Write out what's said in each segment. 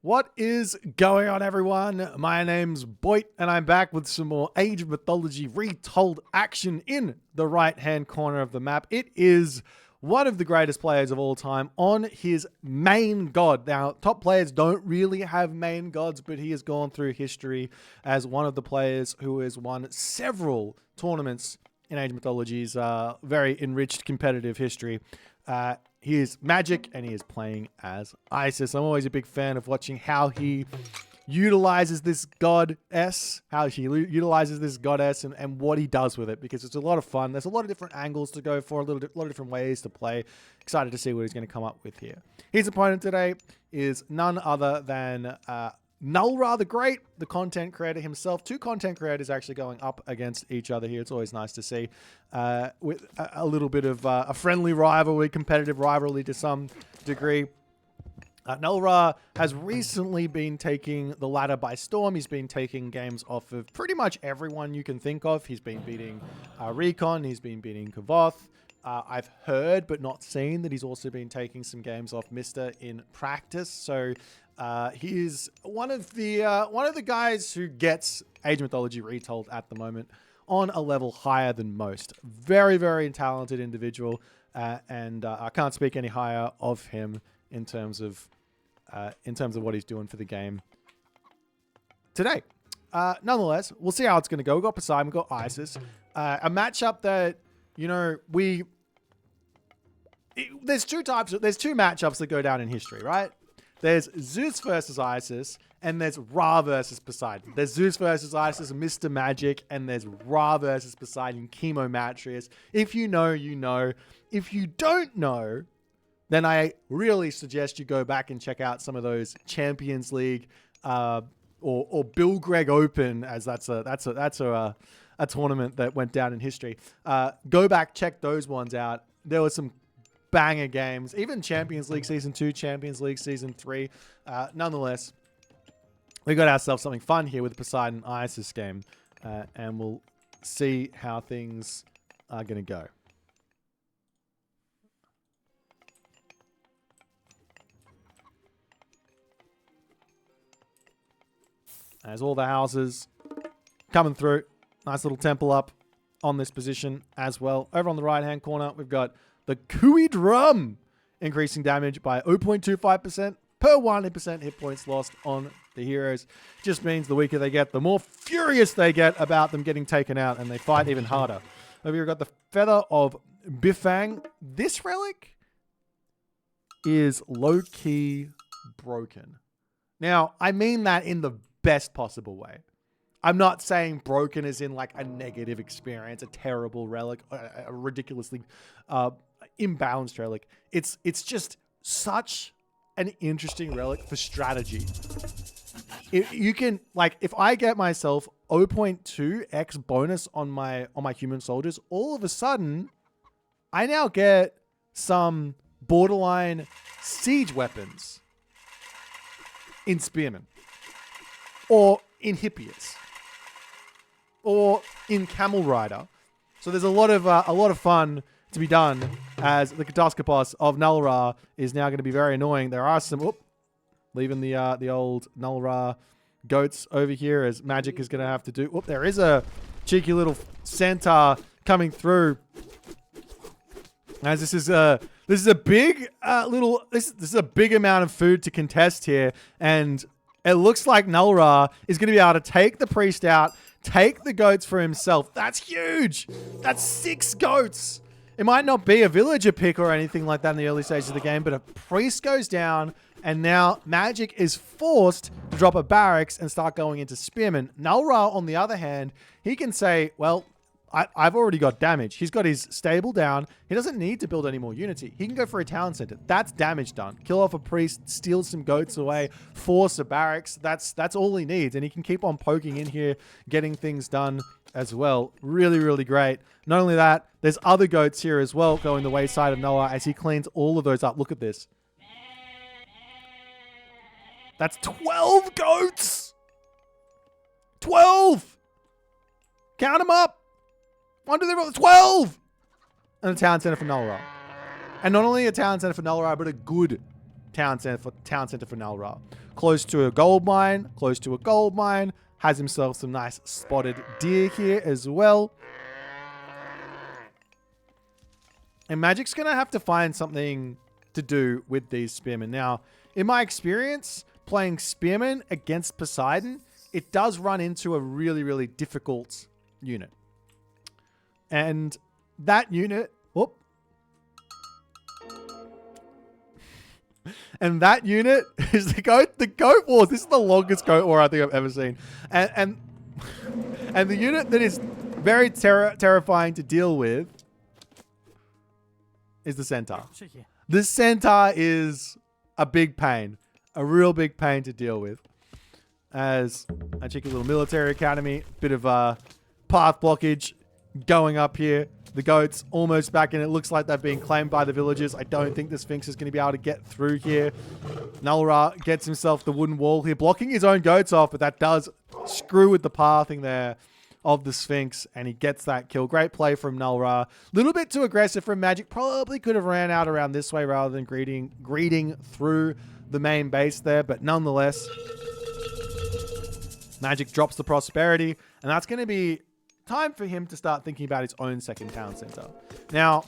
What is going on, everyone? My name's Boit, and I'm back with some more Age of Mythology retold action in the right-hand corner of the map. It is one of the greatest players of all time on his main god. Now, top players don't really have main gods, but he has gone through history as one of the players who has won several tournaments in Age of Mythology's very enriched competitive history. He is Magic, and he is playing as Isis. I'm always a big fan of watching how he utilizes this goddess, and what he does with it, because it's a lot of fun. There's a lot of different angles to go for, a lot of different ways to play. Excited to see what he's going to come up with here. His opponent today is none other than Nullra the Great, the content creator himself. Two content creators actually going up against each other here. It's always nice to see with a little bit of a friendly rivalry, competitive rivalry to some degree. Nullra has recently been taking the ladder by storm. He's been taking games off of pretty much everyone you can think of. He's been beating Recon. He's been beating Kavoth. I've heard but not seen that he's also been taking some games off Mr. in practice. So he's one of the guys who gets Age of Mythology retold at the moment on a level higher than most. Very, very talented individual, and I can't speak any higher of him in terms of what he's doing for the game today. Nonetheless, we'll see how it's going to go. We've got Poseidon, we've got Isis, a matchup that there's two matchups that go down in history, right? There's Zeus versus Isis, and there's Ra versus Poseidon. There's Zeus versus Isis, Mr. Magic, and there's Ra versus Poseidon, Chemomatrius. If you know, you know. If you don't know, then I really suggest you go back and check out some of those Champions League or Bill Greg Open, as that's a tournament that went down in history. Go back, check those ones out. There were some banger games, even Champions League Season 2, Champions League Season 3. Nonetheless, we got ourselves something fun here with the Poseidon Isis game, and we'll see how things are going to go. As all the houses coming through. Nice little temple up on this position as well. Over on the right-hand corner, we've got the Kui Drum, increasing damage by 0.25% per 100% hit points lost on the heroes. Just means the weaker they get, the more furious they get about them getting taken out, and they fight even harder. Over here, we've got the Feather of Bifang. This relic is low-key broken. Now, I mean that in the best possible way. I'm not saying broken as in like a negative experience, a terrible relic, a ridiculously imbalanced relic. It's just such an interesting relic for strategy. You can, like, if I get myself 0.2x bonus on my human soldiers, all of a sudden I now get some borderline siege weapons in Spearmen, or in Hippias, or in Camel Rider. So there's a lot of fun to be done, as the Kataskopos of Nullra is now going to be very annoying. There are some leaving the old Nullra goats over here, as Magic is going to have to do. There is a cheeky little centaur coming through, as this is a big this is a big amount of food to contest here, and it looks like Nullra is going to be able to take the priest out, take the goats for himself. That's huge. That's 6 goats. It might not be a villager pick or anything like that in the early stages of the game, but a priest goes down, and now Magic is forced to drop a barracks and start going into spearmen. Nullra, on the other hand, he can say, well, I've already got damage. He's got his stable down. He doesn't need to build any more unity. He can go for a town center. That's damage done. Kill off a priest, steal some goats away, force a barracks. That's all he needs. And he can keep on poking in here, getting things done as well. Really, really great. Not only that, there's other goats here as well going the wayside of Noah as he cleans all of those up. Look at this. That's 12 goats! 12! Count them up! 1, 2, 3, 4, 12! And a town center for Nullra. And not only a town center for Nullra, but a good town center for Nalra. Close to a gold mine, has himself some nice spotted deer here as well. And Magic's going to have to find something to do with these spearmen. Now, in my experience, playing spearmen against Poseidon, it does run into a really, really difficult unit. And that unit... Whoop. And that unit is the goat wars. This is the longest goat war I think I've ever seen. And the unit that is very terrifying to deal with is the centaur. The centaur is a big pain. A real big pain to deal with. As a cheeky little military academy. Bit of path blockage going up here. The goats almost back in. It looks like they've been claimed by the villagers. I don't think the Sphinx is going to be able to get through here. Nalra gets himself the wooden wall here, blocking his own goats off, but that does screw with the pathing there of the Sphinx, and he gets that kill. Great play from Nalra. Little bit too aggressive from Magic. Probably could have ran out around this way rather than greeting through the main base there, but nonetheless, Magic drops the prosperity, and that's going to be time for him to start thinking about his own second town center. Now,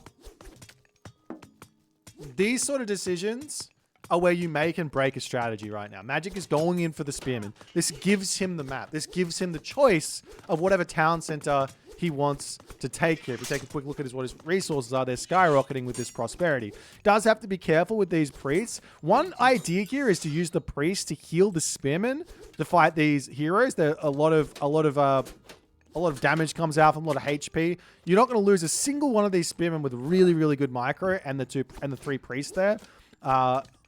these sort of decisions are where you make and break a strategy right now. Magic is going in for the spearmen. This gives him the map. This gives him the choice of whatever town center he wants to take here. If we take a quick look at what his resources are, they're skyrocketing with this prosperity. Does have to be careful with these priests. One idea here is to use the priests to heal the spearmen to fight these heroes. There are a lot of damage comes out from a lot of HP. You're not going to lose a single one of these spearmen with really, really good micro and the three priests there.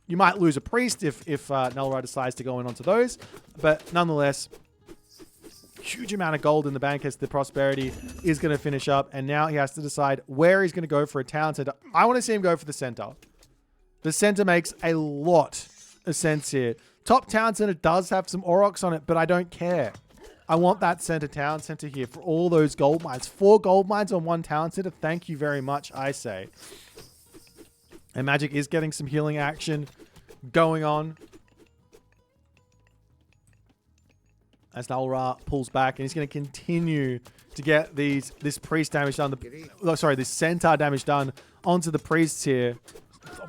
You might lose a priest if Nalra decides to go in onto those, but nonetheless, huge amount of gold in the bank as the prosperity is going to finish up, and now he has to decide where he's going to go for a town center. I want to see him go for the center. The center makes a lot of sense here. Top town center does have some Aurochs on it, but I don't care. I want that town center here for all those gold mines. 4 gold mines on one town center. Thank you very much, I say. And Magic is getting some healing action going on. As Nalra pulls back, and he's going to continue to get this priest damage done. This centaur damage done onto the priests here.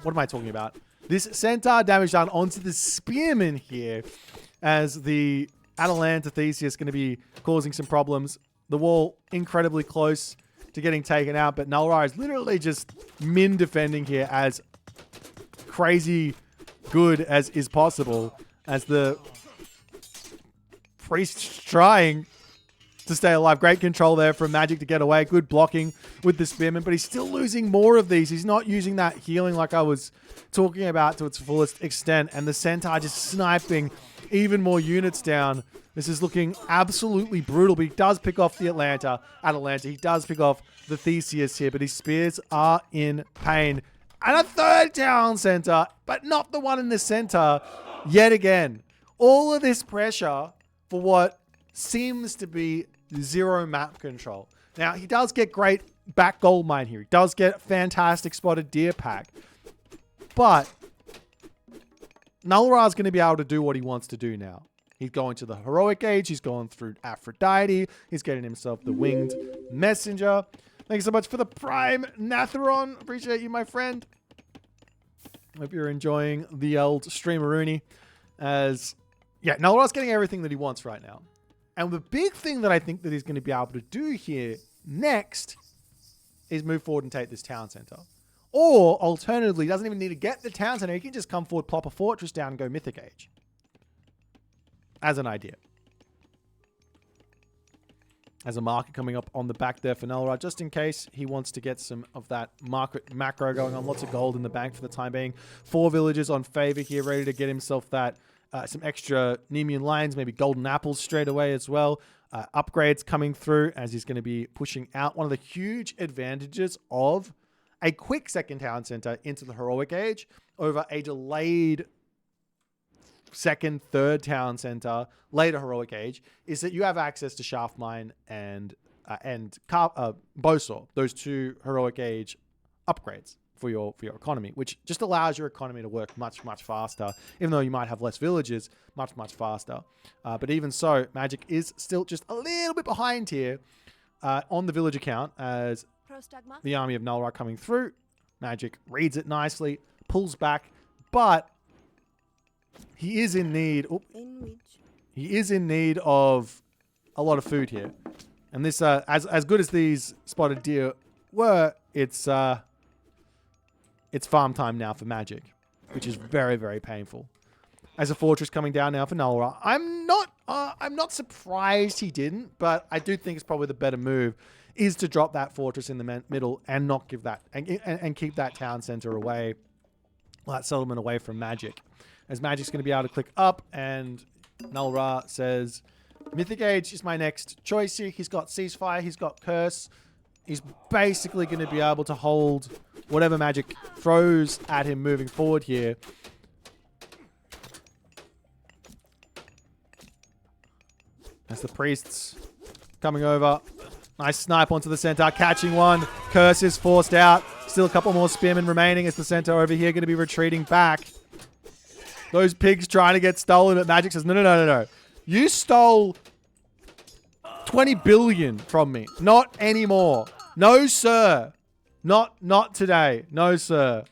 What am I talking about? This centaur damage done onto the spearmen here, as the Atalanta Theseus going to be causing some problems. The wall incredibly close to getting taken out, but Nalra is literally just min defending here as crazy good as is possible, as the priest trying to stay alive. Great control there from Magic to get away. Good blocking with the spearman, but he's still losing more of these. He's not using that healing like I was talking about to its fullest extent, and the centaur just sniping even more units down. This is looking absolutely brutal, but he does pick off the Atalanta. He does pick off the Theseus here, but his spears are in pain. And a third town center, but not the one in the center yet again. All of this pressure for what seems to be zero map control. Now, he does get great back gold mine here. He does get fantastic spotted deer pack. But Nalra is going to be able to do what he wants to do now. He's going to the heroic age. He's going through Aphrodite. He's getting himself the winged messenger. Thank you so much for the prime Natharon. Appreciate you, my friend. Hope you're enjoying the old streameroonie. As, yeah, Nalra's getting everything that he wants right now. And the big thing that I think that he's going to be able to do here next is move forward and take this town center. Or, alternatively, he doesn't even need to get the town center. He can just come forward, plop a fortress down, and go Mythic Age. As an idea. As a market coming up on the back there for Nalra, just in case he wants to get some of that market macro going on. Lots of gold in the bank for the time being. 4 villagers on favor here, ready to get himself that some extra Nemean lines, maybe golden apples straight away as well. Upgrades coming through as he's going to be pushing out. One of the huge advantages of a quick second town center into the heroic age over a delayed second, third town center, later heroic age, is that you have access to Shaft Mine and Bowsaw, those 2 heroic age upgrades for your economy, which just allows your economy to work much faster, even though you might have less villages, much faster. But even so, Magic is still just a little bit behind here on the villager count as the army of Null Ra coming through. Magic reads it nicely, pulls back, but he is in need. He is in need of a lot of food here, and this as good as these spotted deer were, it's farm time now for Magic, which is very painful. As a fortress coming down now for Null Ra, I'm not surprised he didn't, but I do think it's probably the better move is to drop that fortress in the middle and not give that and keep that town center away, that settlement away from Magic, as Magic's going to be able to click up, and Null Ra says, Mythic Age is my next choice here. He's got Ceasefire, he's got Curse. He's basically going to be able to hold whatever Magic throws at him moving forward here. As the priests coming over. Nice snipe onto the center, catching one. Curse is forced out. Still a couple more spearmen remaining as the center over here going to be retreating back. Those pigs trying to get stolen, but Magic says, no. You stole 20 billion from me. Not anymore. No, sir. Not today. No, sir.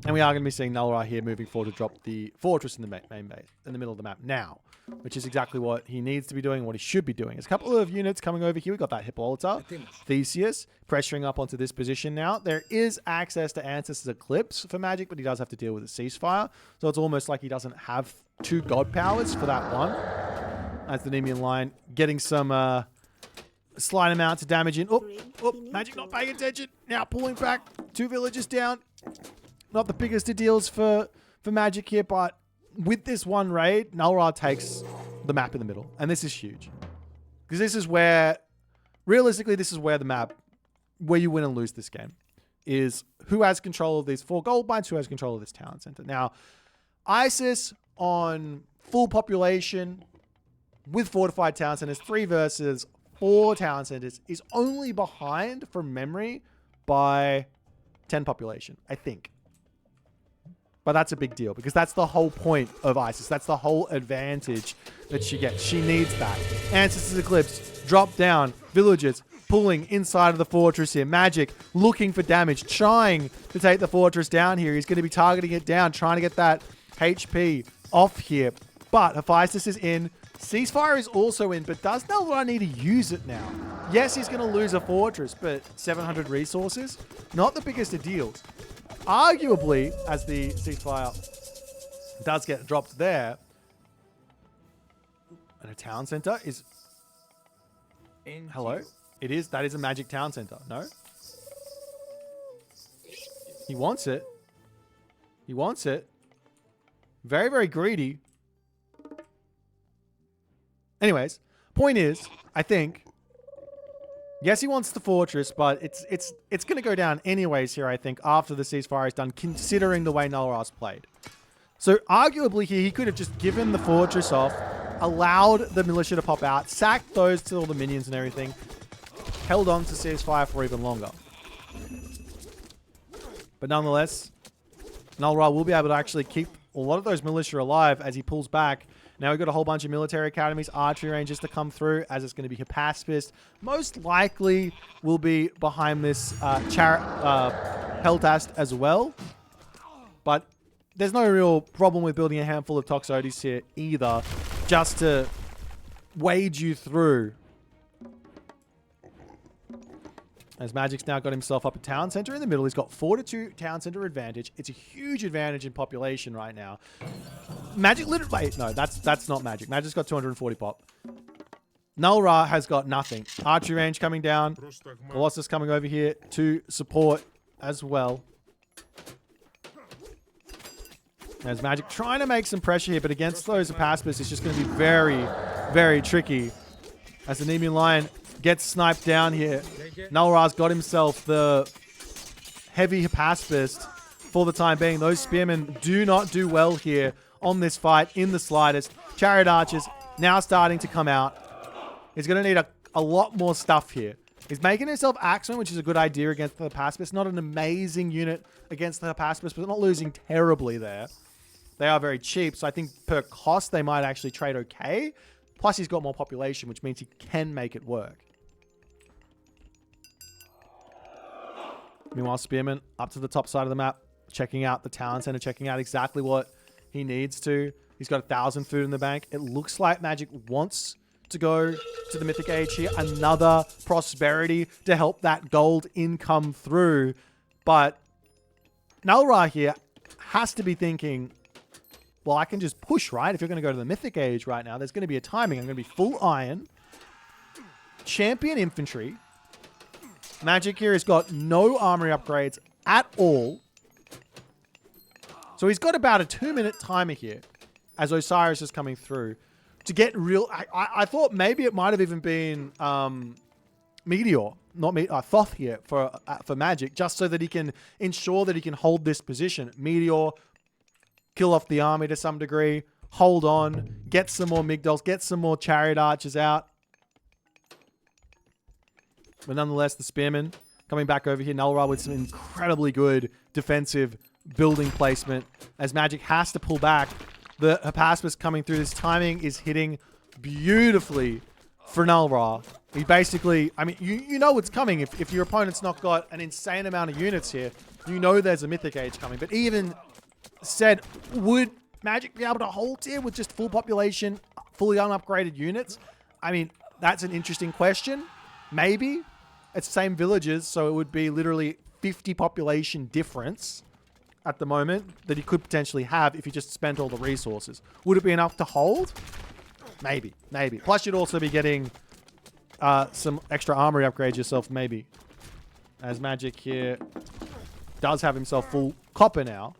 And we are going to be seeing Null Ra here moving forward to drop the fortress in the main base, in the middle of the map now, which is exactly what he needs to be doing, what he should be doing. There's a couple of units coming over here. We've got that Hippolyta, Theseus, pressuring up onto this position now. There is access to Ancestor's Eclipse for Magic, but he does have to deal with a ceasefire. So it's almost like he doesn't have 2 god powers for that one. As the Nemean line getting some slight amounts of damage in. Oh, Magic not paying attention. Now pulling back. 2 villages down. Not the biggest of deals for Magic here, but with this one raid, Null Ra takes the map in the middle. And this is huge. Because this is where, realistically, this is where the map, where you win and lose this game, is who has control of these 4 gold mines, who has control of this town center. Now, ISIS on full population with fortified town centers, 3 versus 4 town centers, is only behind, from memory, by 10 population, I think. But that's a big deal because that's the whole point of ISIS. That's the whole advantage that she gets. She needs that. Ancestor's Eclipse, drop down, villagers pulling inside of the fortress here. Magic looking for damage, trying to take the fortress down here. He's going to be targeting it down, trying to get that HP off here. But Hephaestus is in. Ceasefire is also in, but does Null Ra need to use it now? Yes, he's going to lose a fortress, but 700 resources? Not the biggest of deals. Arguably, as the ceasefire does get dropped there, and a town center is... Hello? It is. That is a Magic town center. No? He wants it. He wants it. Very, very greedy. Anyways, point is, I think... Yes, he wants the fortress, but it's going to go down anyways here, I think, after the ceasefire is done, considering the way Null Ra's played. So arguably here, he could have just given the fortress off, allowed the militia to pop out, sacked those to all the minions and everything, held on to ceasefire for even longer. But nonetheless, Null Ra will be able to actually keep a lot of those militia alive as he pulls back. Now we've got a whole bunch of military academies, archery ranges to come through, as it's going to be Hephaestus. Most likely will be behind this Peltast as well. But there's no real problem with building a handful of Toxotes here either, just to wade you through. As Magic's now got himself up a town center in the middle. He's got 4-2 town center advantage. It's a huge advantage in population right now. Magic literally... Wait, no, that's not Magic. Magic's got 240 pop. Null Ra has got nothing. Archery range coming down. Colossus coming over here to support as well. There's Magic trying to make some pressure here, but against those Hephaestus, it's just going to be very, very tricky. As the Nemean Lion gets sniped down here. Null Ra's got himself the heavy Hephaestus for the time being. Those spearmen do not do well here on this fight in the slightest. Chariot archers now starting to come out. He's going to need a lot more stuff here. He's making himself Axeman, which is a good idea against the Paspis. Not an amazing unit against the Paspis, but not losing terribly there. They are very cheap, so I think per cost, they might actually trade okay. Plus, he's got more population, which means he can make it work. Meanwhile, Spearman up to the top side of the map, checking out the town center, checking out exactly what he needs to. He's got 1,000 food in the bank. It looks like Magic wants to go to the Mythic Age here. Another prosperity to help that gold income through. But Nulra here has to be thinking, well, I can just push, right? If you're going to go to the Mythic Age right now, there's going to be a timing. I'm going to be full iron. Champion infantry. Magic here has got no armory upgrades at all. So he's got about a 2-minute timer here as Osiris is coming through to get real. I thought maybe it might have even been Meteor, not Thoth here for Magic, just so that he can ensure that he can hold this position. Meteor, kill off the army to some degree, hold on, get some more Migdols, get some more Chariot Archers out. But nonetheless, the Spearman coming back over here. Nulra with some incredibly good defensive building placement as Magic has to pull back. The Hypaspis coming through. This timing is hitting beautifully for Nulra. He basically, I mean, you know what's coming. If your opponent's not got an insane amount of units here, you know there's a Mythic Age coming. But even said, would Magic be able to hold here with just full population, fully unupgraded units? I mean, that's an interesting question. Maybe. It's the same villages, so it would be literally 50 population difference at the moment that he could potentially have if he just spent all the resources. Would it be enough to hold? Maybe. Maybe. Plus, you'd also be getting some extra armory upgrades yourself, maybe. As Magic here does have himself full copper now.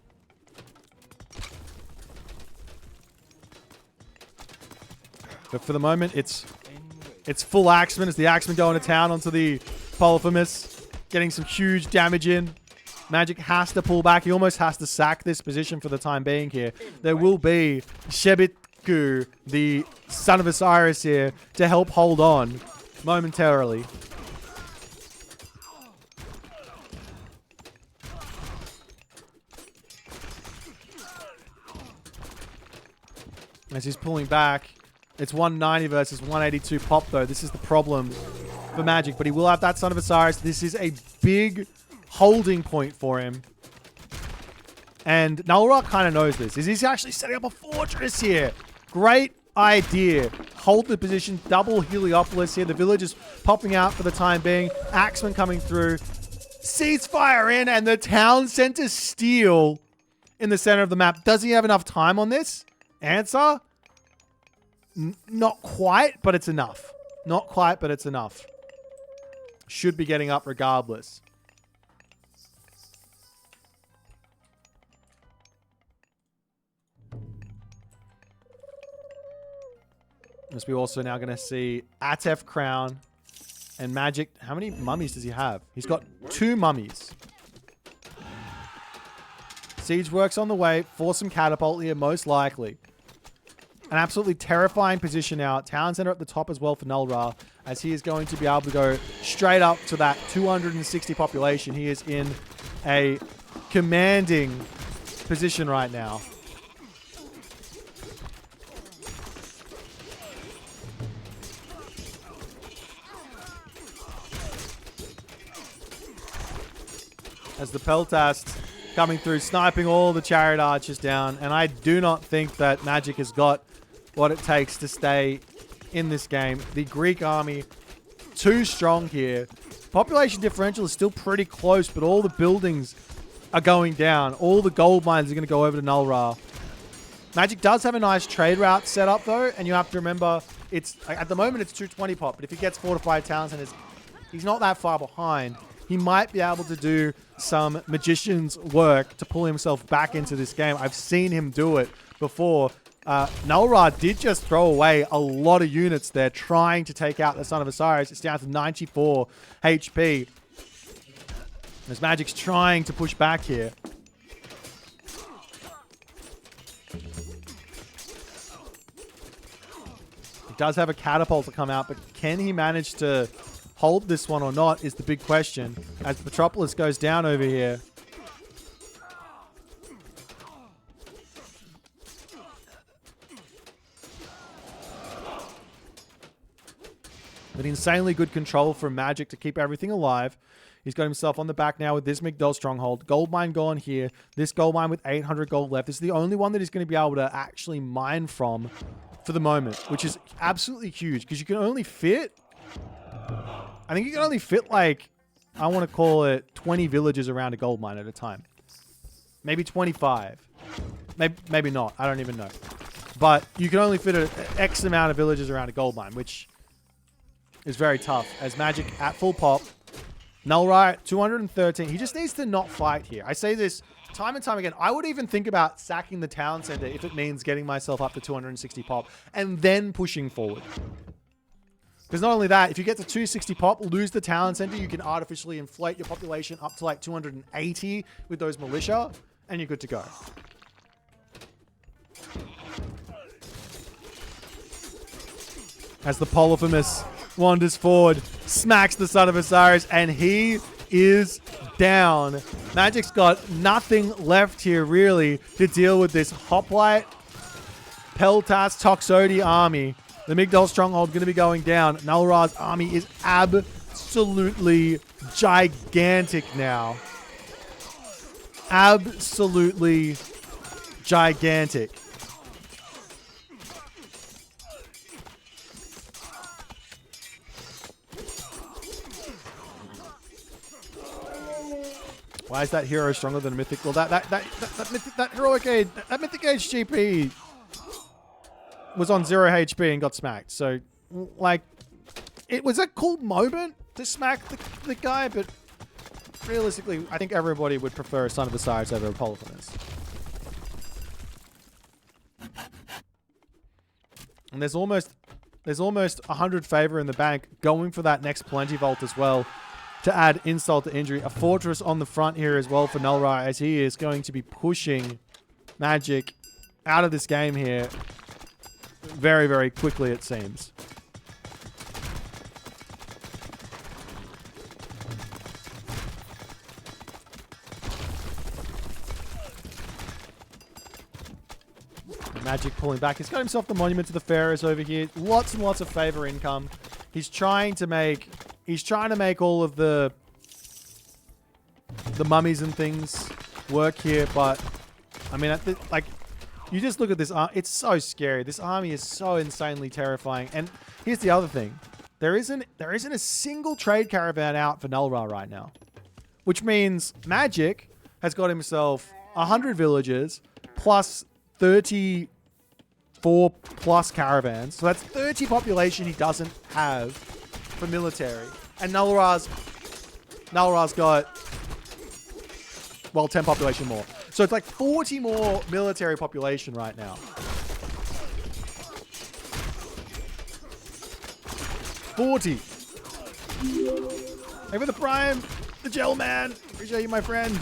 But for the moment, it's full Axeman. It's the Axeman going to town onto the Polyphemus, getting some huge damage in. Magic has to pull back. He almost has to sack this position for the time being here. There will be Shebitku, the son of Osiris here, to help hold on momentarily. As he's pulling back, it's 190 versus 182 pop, though. This is the problem for Magic, but he will have that Son of Osiris. This is a big holding point for him. And Nulra kind of knows this. He's actually setting up a fortress here. Great idea. Hold the position. Double Heliopolis here. The village is popping out for the time being. Axeman coming through. Ceasefire in, and the town center steal in the center of the map. Does he have enough time on this? Answer? Not quite, but it's enough. Not quite, but it's enough. Should be getting up regardless. As we're also now going to see Atef Crown and Magic. How many mummies does he have? He's got 2 mummies. Siege works on the way for some catapult here, most likely. An absolutely terrifying position now. Town center at the top as well for Nulra, as he is going to be able to go straight up to that 260 population. He is in a commanding position right now. As the Peltast coming through, sniping all the Chariot Archers down. And I do not think that Magic has got what it takes to stay in this game. The Greek army, too strong here. Population differential is still pretty close, but all the buildings are going down. All the gold mines are going to go over to Nulra. Magic does have a nice trade route set up, though, and you have to remember, it's at the moment it's 220 pop, but if he gets fortified towns and he's not that far behind, he might be able to do some magician's work to pull himself back into this game. I've seen him do it before. Nulra did just throw away a lot of units there trying to take out the Son of Osiris. It's down to 94 HP. As Magic's trying to push back here. He does have a catapult to come out, but can he manage to hold this one or not is the big question. As Metropolis goes down over here. But insanely good control from Mythic to keep everything alive. He's got himself on the back now with this Migdol stronghold. Gold mine gone here. This gold mine with 800 gold left. This is the only one that he's going to be able to actually mine from for the moment, which is absolutely huge because you can only fit, I think you can only fit like, I want to call it 20 villages around a gold mine at a time. Maybe 25. Maybe not. I don't even know. But you can only fit an X amount of villages around a gold mine, which is very tough. As Mythic at full pop. Null Riot, 213. He just needs to not fight here. I say this time and time again. I would even think about sacking the town center if it means getting myself up to 260 pop and then pushing forward. Because not only that, if you get to 260 pop, lose the town center, you can artificially inflate your population up to like 280 with those militia, and you're good to go. As the Polyphemus wanders forward, smacks the son of Osiris, and he is down. Magic's got nothing left here, really, to deal with this Hoplite, Peltas, Toxodi army. The Migdol stronghold going to be going down. Null-Ra's army is absolutely gigantic now. Absolutely gigantic. Why is that hero stronger than a Mythic? Well, that heroic age, that Mythic age GP was on 0 HP and got smacked. So, like, it was a cool moment to smack the guy, but realistically, I think everybody would prefer a Son of Osiris over a Polyphemus. And there's almost 100 favor in the bank, going for that next Plenty Vault as well, to add insult to injury. A fortress on the front here as well for Null-Ra, as he is going to be pushing Mythic out of this game here very, very quickly, it seems. Mythic pulling back. He's got himself the Monument to the Pharaohs over here. Lots and lots of favor income. He's trying to make all of the mummies and things work here, but I mean, like, you just look at this. It's so scary. This army is so insanely terrifying. And here's the other thing: there isn't a single trade caravan out for Null-Ra right now, which means Mythic has got himself 100 villages plus 34 plus caravans. So that's 30 population he doesn't have for military. And Null-Ra's got, well, 10 population more. So it's like 40 more military population right now. 40. Hey for the Prime, the Gel Man. Appreciate you, my friend.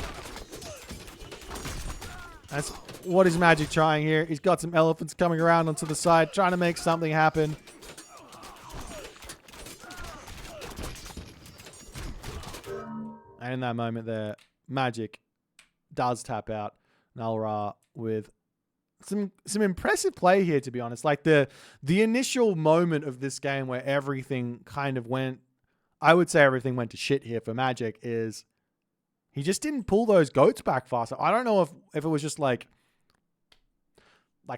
That's what is Mythic trying here. He's got some elephants coming around onto the side, trying to make something happen. And in that moment there, Mythic does tap out Null-Ra with some impressive play here, to be honest. Like the initial moment of this game where everything kind of went, I would say everything went to shit here for Mythic, is he just didn't pull those goats back faster. I don't know if it was just like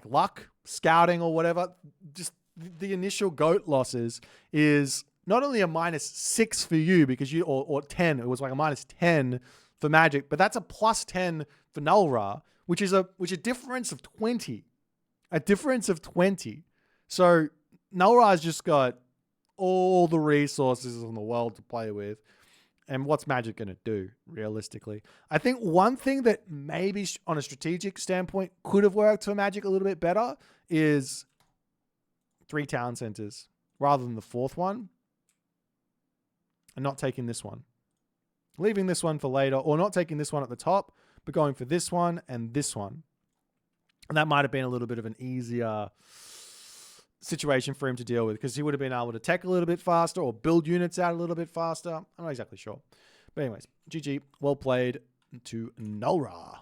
luck, scouting or whatever. Just the initial goat losses is not only a -6 for you because you, or 10, it was like a -10 for Mythic, but that's a +10 for Null-Ra, which is a difference of 20. A difference of 20. So Null-Ra's just got all the resources in the world to play with. And what's Mythic going to do, realistically? I think one thing that maybe on a strategic standpoint could have worked for Mythic a little bit better is 3 town centers rather than the 4th one. And not taking this one. Leaving this one for later, or not taking this one at the top, but going for this one and this one. And that might have been a little bit of an easier situation for him to deal with because he would have been able to tech a little bit faster or build units out a little bit faster. I'm not exactly sure. But anyways, GG. Well played to Nulra.